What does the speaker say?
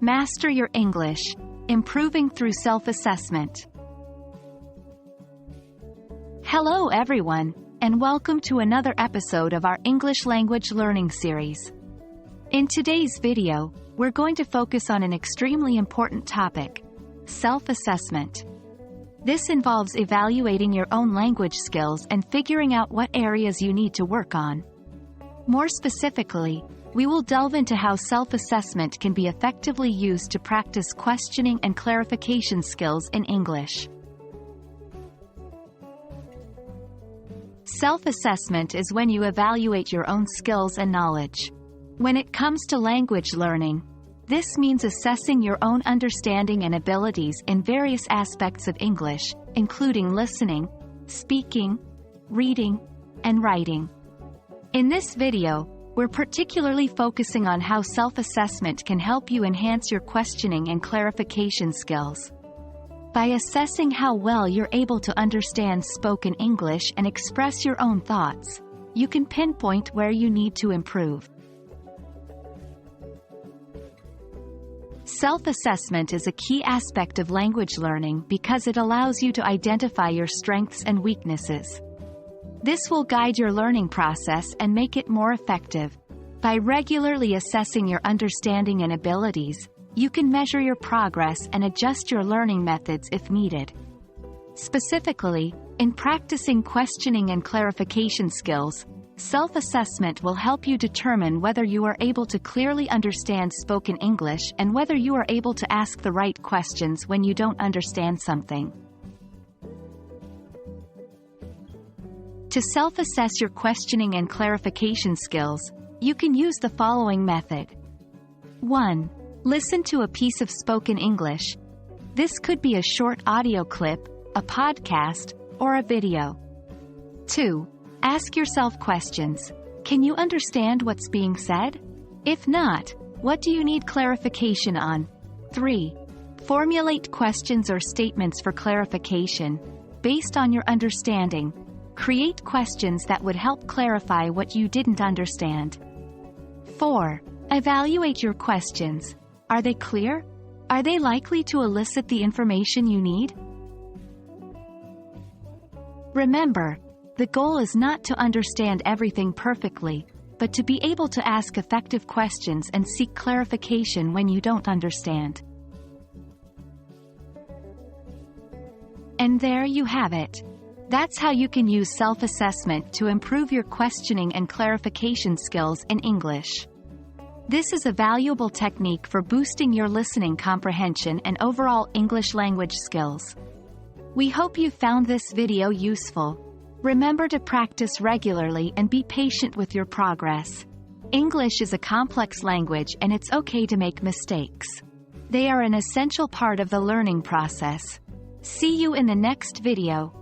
Master your English, improving through self-assessment. Hello everyone, and welcome to another episode of our English language learning series. In today's video, we're going to focus on an extremely important topic: self-assessment. This involves evaluating your own language skills and figuring out what areas you need to work on. More specifically, we will delve into how self-assessment can be effectively used to practice questioning and clarification skills in English. Self-assessment is when you evaluate your own skills and knowledge. When it comes to language learning, this means assessing your own understanding and abilities in various aspects of English, including listening, speaking, reading, and writing. In this video, we're particularly focusing on how self-assessment can help you enhance your questioning and clarification skills. By assessing how well you're able to understand spoken English and express your own thoughts, you can pinpoint where you need to improve. Self-assessment is a key aspect of language learning because it allows you to identify your strengths and weaknesses. This will guide your learning process and make it more effective. By regularly assessing your understanding and abilities, you can measure your progress and adjust your learning methods if needed. Specifically, in practicing questioning and clarification skills, self-assessment will help you determine whether you are able to clearly understand spoken English and whether you are able to ask the right questions when you don't understand something. To self-assess your questioning and clarification skills, you can use the following method. 1. Listen to a piece of spoken English. This could be a short audio clip, a podcast, or a video. 2. Ask yourself questions. Can you understand what's being said? If not, what do you need clarification on? 3. Formulate questions or statements for clarification. Based on your understanding, create questions that would help clarify what you didn't understand. 4. Evaluate your questions. Are they clear? Are they likely to elicit the information you need? Remember, the goal is not to understand everything perfectly, but to be able to ask effective questions and seek clarification when you don't understand. And there you have it. That's how you can use self-assessment to improve your questioning and clarification skills in English. This is a valuable technique for boosting your listening comprehension and overall English language skills. We hope you found this video useful. Remember to practice regularly and be patient with your progress. English is a complex language and it's okay to make mistakes. They are an essential part of the learning process. See you in the next video.